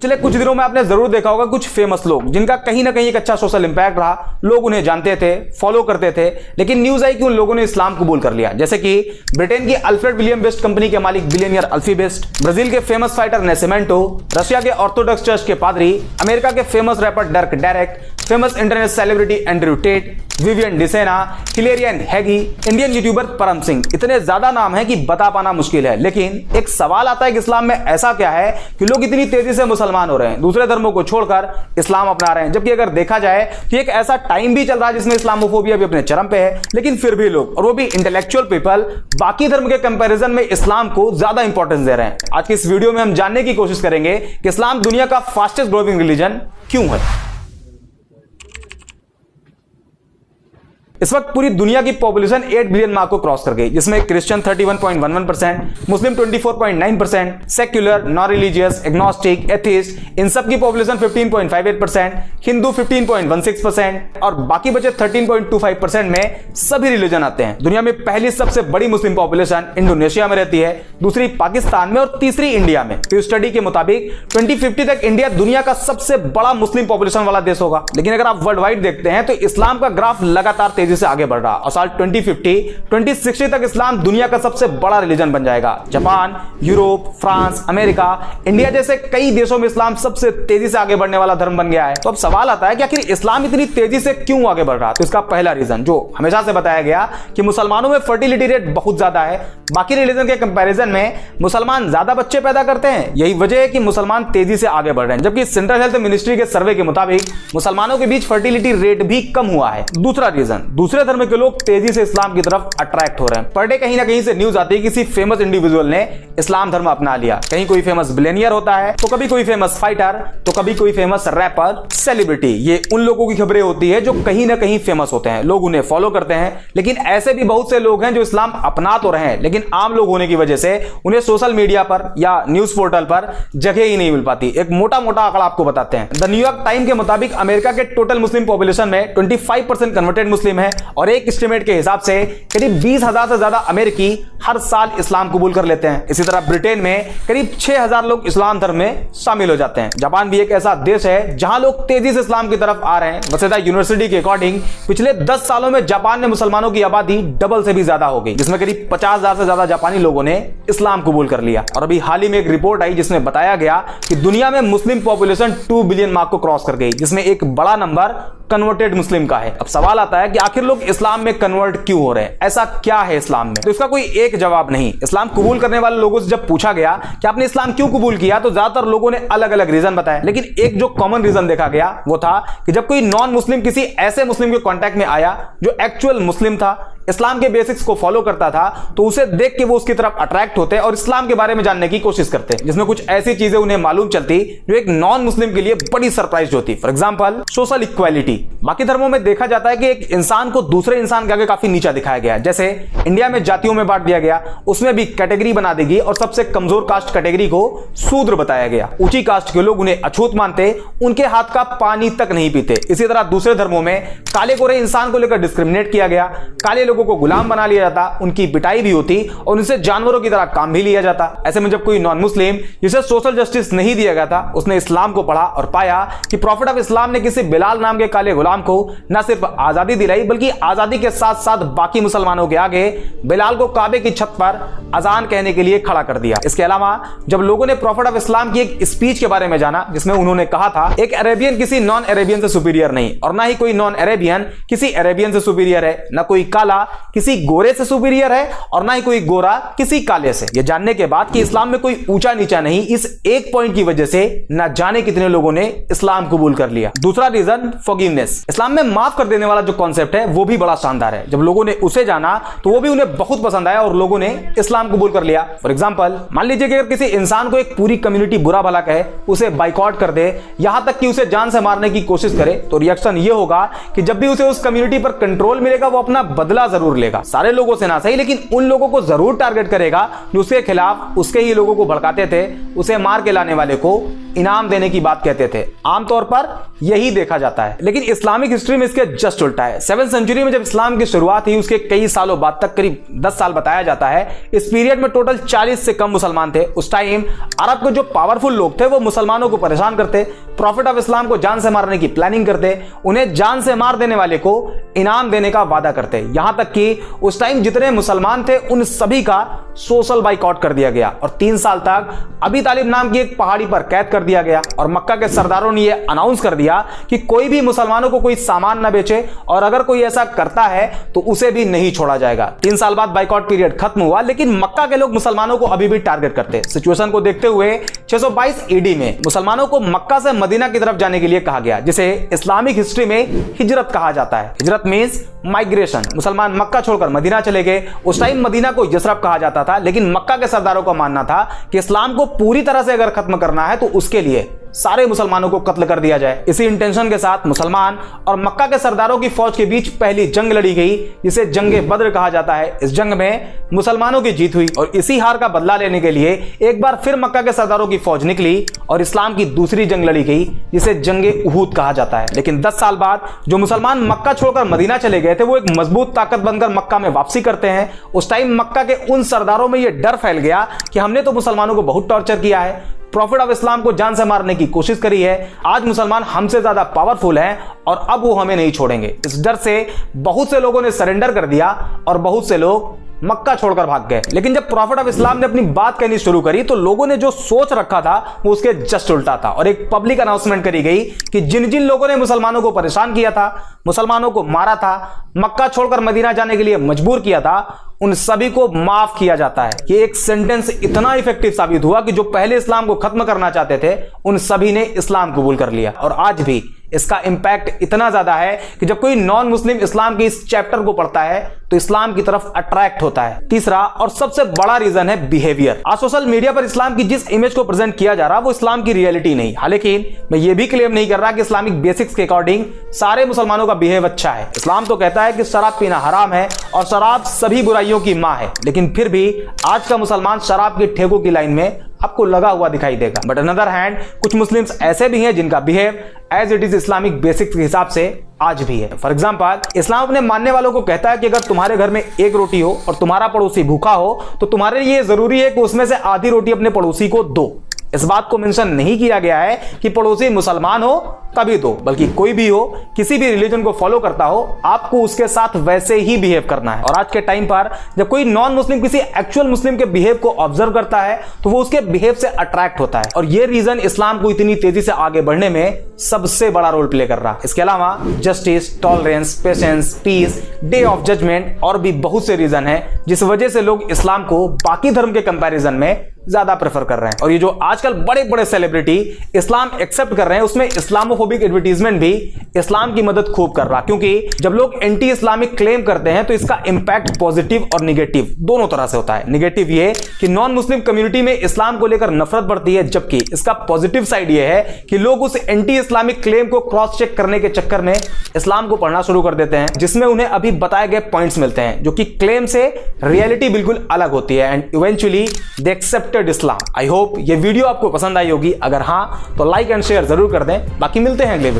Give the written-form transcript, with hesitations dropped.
पिछले कुछ दिनों में आपने जरूर देखा होगा कुछ फेमस लोग जिनका कहीं ना कहीं एक अच्छा सोशल इंपैक्ट रहा, लोग उन्हें जानते थे, फॉलो करते थे, लेकिन न्यूज आई कि उन लोगों ने इस्लाम कबूल कर लिया। जैसे कि ब्रिटेन की अल्फ्रेड विलियम बेस्ट कंपनी के मालिक बिलियनियर अल्फी बेस्ट, ब्राजील के फेमस फाइटर नेसिमेंटो, रशिया के ऑर्थोडॉक्स चर्च के पादरी, अमेरिका के famous rapper डर्क Derek, famous internet celebrity Andrew Tate, Vivian Dsena, हिलेरियन हैगी, इंडियन यूट्यूबर परम सिंह। इतने ज्यादा नाम है कि बता पाना मुश्किल है। लेकिन एक सवाल आता है कि इस्लाम में ऐसा क्या है कि लोग इतनी तेजी से मुसलमान हो रहे हैं, दूसरे धर्मों को छोड़कर इस्लाम अपना रहे हैं। जबकि अगर देखा जाए तो एक ऐसा टाइम भी चल रहा है जिसमें इस्लामोफोबिया भी अपने चरम पे है, लेकिन फिर भी लोग, और वो भी इंटेलेक्चुअल पीपल, बाकी धर्म के कंपैरिजन में इस्लाम को ज्यादा इंपॉर्टेंस दे रहे हैं। आज की इस वीडियो में हम जानने की कोशिश करेंगे कि इस्लाम दुनिया का फास्टेस्ट ग्रोइंग रिलीजन क्यों है। इस वक्त पूरी दुनिया की पॉपुलेशन 8 बिलियन मार्क को क्रॉस कर गई, जिसमें Christian 31.11%, Muslim 24.9%, secular, non religious, agnostic, atheist, इन सब की पॉपुलेशन 15.58%, हिंदू 15.16% और बाकी बचे 13.25% में सभी रिलीजन आते हैं। दुनिया में पहली सबसे बड़ी मुस्लिम पॉपुलेशन इंडोनेशिया में रहती है, दूसरी पाकिस्तान में और तीसरी इंडिया में। तो स्टडी के मुताबिक 2050 तक इंडिया दुनिया का सबसे बड़ा मुस्लिम पॉपुलेशन वाला देश होगा। लेकिन अगर आप वर्ल्ड वाइड देखते हैं तो इस्लाम का ग्राफ लगातार तेजी से आगे बढ़ रहा और साल 2060 तक इस्लाम दुनिया का सबसे बड़ा रिलीजन बन जाएगा। Japan, Europe, France, America, India जैसे कई देशों में इस्लाम सबसे तेजी से आगे बढ़ने वाला धर्म बन गया है। तो अब सवाल आता है कि आखिर इस्लाम इतनी तेजी से क्यों आगे बढ़ रहा है। तो इसका पहला रीजन जो हमेशा से बताया गया कि मुसलमानों में फर्टिलिटी रेट बहुत ज्यादा है, बाकी रिलीजन के कंपैरिजन में मुसलमान ज्यादा बच्चे पैदा करते हैं। यही वजह है कि मुसलमान तेजी से आगे बढ़ रहे हैं। जबकि सेंट्रल हेल्थ मिनिस्ट्री के सर्वे के मुताबिक मुसलमानों के बीच फर्टिलिटी रेट भी कम हुआ है। दूसरा रीजन, दूसरे धर्म के लोग तेजी से इस्लाम की तरफ अट्रैक्ट हो रहे हैं। पर डे कहीं ना कहीं से न्यूज आती है किसी फेमस इंडिविजुअल ने इस्लाम धर्म अपना लिया। कहीं कोई फेमस बिलियनियर होता है, तो कभी कोई फेमस फाइटर, तो कभी कोई फेमस रैपर, सेलिब्रिटी। ये उन लोगों की खबरें होती है जो कहीं ना कहीं फेमस होते हैं, लोग उन्हें फॉलो करते हैं। लेकिन ऐसे भी बहुत से लोग हैं जो इस्लाम अपना तो रहे हैं, लेकिन आम लोग होने की वजह से उन्हें सोशल मीडिया पर या न्यूज पोर्टल पर जगह ही नहीं मिल पाती। एक मोटा मोटा आंकड़ा आपको बताते हैं। द न्यूयॉर्क टाइम के मुताबिक अमेरिका के टोटल मुस्लिम पॉपुलेशन में 25% कन्वर्टेड मुस्लिम है और एक एस्टिमेट के हिसाब से करीब 20,000 से ज्यादा अमेरिकी हर साल इस्लाम कबूल कर लेते हैं। इसी तरह ब्रिटेन में करीब 6,000 लोग इस्लाम धर्म में शामिल हो जाते हैं। जापान भी एक ऐसा देश है जहां लोग तेजी से इस्लाम की तरफ आ रहे हैं। वसेदा यूनिवर्सिटी के अकॉर्डिंग पिछले 10 सालों में जापान में मुसलमानों की आबादी डबल से भी ज्यादा हो गई, जिसमें करीब 50,000 से ज्यादा जापानी लोगों ने इस्लाम कबूल कर लिया। और अभी हाल ही में एक रिपोर्ट आई जिसमें बताया गया कि दुनिया में मुस्लिम पॉपुलेशन 2 बिलियन मार्क को क्रॉस कर गई, जिसमें एक बड़ा नंबर कन्वर्टेड मुस्लिम का है। अब सवाल आता है कि आखिर लोग इस्लाम में कन्वर्ट क्यों हो रहे हैं, ऐसा क्या है इस्लाम में। तो इसका कोई एक जवाब नहीं। इस्लाम कबूल करने वाले लोगों से जब पूछा गया कि आपने इस्लाम क्यों कबूल किया, तो ज्यादातर लोगों ने अलग अलग रीजन बताए। लेकिन एक जो कॉमन रीजन देखा गया वो था कि जब कोई नॉन मुस्लिम किसी ऐसे मुस्लिम के कांटेक्ट में आया जो एक्चुअल मुस्लिम था, इस्लाम के बेसिक्स को फॉलो करता था, तो उसे देख के वो उसकी तरफ अट्रैक्ट होते और इस्लाम के बारे में जानने की कोशिश करते, जिसमें कुछ ऐसी चीजें उन्हें मालूम चलती जो एक नॉन मुस्लिम के लिए बड़ी सरप्राइज होती। For example social equality. बाकी धर्मों में देखा जाता है कि एक इंसान को दूसरे इंसान के आगे काफी नीचा दिखाया गया है। जैसे इंडिया में जातियों में बांट दिया गया, उसमें भी कैटेगरी बना देगी और सबसे कमजोर कास्ट कैटेगरी को शूद्र बताया गया। ऊंची कास्ट के लोग उन्हें अछूत मानते, उनके हाथ का पानी तक नहीं पीते। इसी तरह दूसरे धर्मों में काले गोरे इंसान को लेकर डिस्क्रिमिनेट किया गया, काले लोगों को गुलाम बना लिया जाता, उनकी पिटाई भी होती और उनसे जानवरों की तरह काम भी लिया जाता। ऐसे में जब कोई नॉन मुस्लिम जिसे सोशल जस्टिस नहीं दिया गया था, उसने इस्लाम को पढ़ा और पाया कि प्रॉफिट ऑफ इस्लाम ने किसी बिलाल नाम के काले गुलाम को न सिर्फ आजादी दिलाई, बल्कि आजादी के साथ साथ बाकी मुसलमानों के आगे बिलाल को काबे की छत पर अजान कहने के लिए खड़ा कर दिया। इसके अलावा जब लोगों ने प्रॉफिट ऑफ इस्लाम की एक स्पीच के बारे में जाना, जिसमें उन्होंने कहा था एक अरेबियन किसी नॉन अरेबियन से सुपीरियर नहीं, और ना ही कोई नॉन अरेबियन किसी अरेबियन से सुपीरियर है, ना कोई काला किसी गोरे से सुपीरियर है और ना ही कोई गोरा किसी काले से। यह जानने के बाद कि इस्लाम में कोई ऊंचा नीचा नहीं, इस एक पॉइंट की वजह से ना जाने कितने लोगों ने इस्लाम कबूल कर लिया। दूसरा रीजन फॉरगिवनेस। इस्लाम में माफ कर देने वाला जो कॉन्सेप्ट है वो भी बड़ा शानदार है। जब लोगों ने उसे जाना तो वो भी उन्हें बहुत पसंद आया और लोगों ने इस्लाम कबूल कर लिया। फॉर एग्जांपल मान लीजिए कि अगर किसी इंसान को एक पूरी कम्युनिटी बुरा भला कहे, उसे बाइकआउट कर दे, यहां तक कि उसे जान से मारने की कोशिश करे, तो रिएक्शन ये होगा कि जब भी उसे उस कम्युनिटी पर कंट्रोल मिलेगा वो अपना बदला जरूर लेगा, सारे लोगों से ना सही लेकिन उन लोगों को जरूर टारगेट करेगा जो उसके खिलाफ उसके ही लोगों को भड़काते थे, उसे मार के लाने वाले को इनाम देने की बात कहते थे। आमतौर पर यही देखा जाता है, लेकिन इस्लामिक हिस्ट्री में इसके जस्ट उल्टा है। 7वीं सेंचुरी में जब इस्लाम की शुरुआत हुई उसके कई सालों बाद तक, करीब 10 साल बताया जाता है, इस पीरियड में टोटल 40 से कम मुसलमान थे। उस टाइम अरब के जो पावरफुल लोग थे वो मुसलमानों को परेशान करते, प्रॉफिट ऑफ इस्लाम को जान से मारने की प्लानिंग करते, उन्हें जान से मार देने वाले को इनाम देने का वादा करते। यहां तक कि उस टाइम जितने मुसलमान थे उन सभी का सोशल बाइकआउट कर दिया गया और 3 साल तक अबी तालिब नाम की एक पहाड़ी पर कैद कर दिया गया। और मक्का के सरदारों ने यह अनाउंस कर दिया कि कोई भी मुसलमानों को कोई सामान न बेचे और अगर कोई ऐसा करता है तो उसे भी नहीं छोड़ा जाएगा। 3 साल बाद बाइकआउट पीरियड खत्म हुआ, लेकिन मक्का के लोग मुसलमानों को अभी भी टारगेट करते। सिचुएशन को देखते हुए 622 ईडी में मुसलमानों को मक्का से मदीना की तरफ जाने के लिए कहा गया, जिसे इस्लामिक हिस्ट्री में हिजरत कहा जाता है। हिजरत मींस माइग्रेशन। मुसलमान मक्का छोड़कर मदीना चले गए। उस टाइम मदीना को यसरब कहा जाता था, लेकिन मक्का के सरदारों का मानना था कि इस्लाम को पूरी तरह से अगर खत्म करना है तो उसके लिए सारे मुसलमानों को कत्ल कर दिया जाए। इसी इंटेंशन के साथ मुसलमान और मक्का के सरदारों की फौज के बीच पहली जंग लड़ी गई, जिसे जंगे बद्र कहा जाता है। इस जंग में मुसलमानों की जीत हुई और इसी हार का बदला लेने के लिए एक बार फिर मक्का के सरदारों की फौज निकली और इस्लाम की दूसरी जंग लड़ी गई, जिसे जंगे उहूद कहा जाता है। लेकिन 10 साल बाद जो मुसलमान मक्का छोड़कर मदीना चले गए थे वो एक मजबूत ताकत बनकर मक्का में वापसी करते हैं। उस टाइम मक्का के उन सरदारों में यह डर फैल गया कि हमने तो मुसलमानों को बहुत टॉर्चर किया है, प्रॉफिट ऑफ इस्लाम को जान से मारने की कोशिश करी है, आज मुसलमान हमसे ज्यादा पावरफुल हैं और अब वो हमें नहीं छोड़ेंगे। इस डर से बहुत से लोगों ने सरेंडर कर दिया और बहुत से लोग मक्का छोड़कर भाग गए। लेकिन जब प्रॉफिट ऑफ इस्लाम ने अपनी बात कहनी शुरू करी तो लोगों ने जो सोच रखा था वो उसके जस्ट उल्टा था और एक पब्लिक अनाउंसमेंट करी गई कि जिन जिन लोगों ने मुसलमानों को परेशान किया था, मुसलमानों को मारा था, मक्का छोड़कर मदीना जाने के लिए मजबूर किया था, उन सभी को माफ किया जाता है। ये एक सेंटेंस इतना इफेक्टिव साबित हुआ कि जो पहले इस्लाम को खत्म करना चाहते थे उन सभी ने इस्लाम कबूल कर लिया और आज भी इसका इंपैक्ट इतना ज्यादा है कि जब कोई नॉन मुस्लिम इस्लाम के इस चैप्टर को पढ़ता है तो इस्लाम की तरफ अट्रैक्ट होता है। तीसरा और सबसे बड़ा रीजन है बिहेवियर। आज सोशल मीडिया पर इस्लाम की जिस इमेज को प्रेजेंट किया जा रहा वो इस्लाम की रियलिटी नहीं। हालांकि मैं ये भी क्लेम नहीं कर रहा कि इस्लामिक बेसिक्स के अकॉर्डिंग सारे मुसलमानों का बिहेव अच्छा है। इस्लाम तो कहता है कि शराब पीना हराम है और शराब सभी बुराइयों की मां है, लेकिन फिर भी आज का मुसलमान शराब के ठेकों की लाइन में आपको लगा हुआ दिखाई देगा। बट अनदर हैंड कुछ मुस्लिम्स ऐसे भी हैं जिनका behave as it is Islamic basics के हिसाब से आज भी है। फॉर एग्जांपल, इस्लाम अपने मानने वालों को कहता है कि अगर तुम्हारे घर में एक रोटी हो और तुम्हारा पड़ोसी भूखा हो तो तुम्हारे लिए जरूरी है कि उसमें से आधी रोटी अपने पड़ोसी को दो। इस बात को मेंशन नहीं किया गया है कि पड़ोसी मुसलमान हो तभी दो, बल्कि कोई भी हो, किसी भी रिलीजन को फॉलो करता हो, आपको उसके साथ वैसे ही बिहेव करना है। और आज के टाइम पर जब कोई नॉन मुस्लिम किसी एक्चुअल मुस्लिम के बिहेव को ऑब्जर्व करता है तो वो उसके बिहेव से अट्रैक्ट होता है और ये रीजन इस्लाम को इतनी तेजी से आगे बढ़ने में सबसे बड़ा रोल प्ले कर रहा है। इसके अलावा justice, tolerance, patience, peace, day of judgement और भी बहुत से रीजन है जिस वजह से लोग इस्लाम को बाकी धर्म के कंपैरिजन में ज्यादा प्रेफर कर रहे हैं। और ये जो आजकल बड़े बड़े सेलिब्रिटी इस्लाम एक्सेप्ट कर रहे हैं उसमें इस्लामोफोबिक एडवर्टीजमेंट भी इस्लाम की मदद खूब कर रहा, क्योंकि जब लोग एंटी इस्लामिक क्लेम करते हैं तो इसका इंपैक्ट पॉजिटिव और निगेटिव दोनों तरह से होता है। निगेटिव ये कि नॉन मुस्लिम कम्युनिटी में इस्लाम को लेकर नफरत बढ़ती है, जबकि इसका पॉजिटिव साइड ये है कि लोग उस एंटी इस्लामिक क्लेम को क्रॉस चेक करने के चक्कर में इस्लाम को पढ़ना शुरू कर देते हैं, जिसमें उन्हें अभी बताए गए पॉइंट्स मिलते हैं जो कि क्लेम से रियलिटी बिल्कुल अलग होती है and eventually they accepted Islam. I hope ये वीडियो आपको पसंद आई होगी, अगर हाँ तो लाइक एंड शेयर जरूर कर दें। बाकी मिलते हैं अगले वीडियो।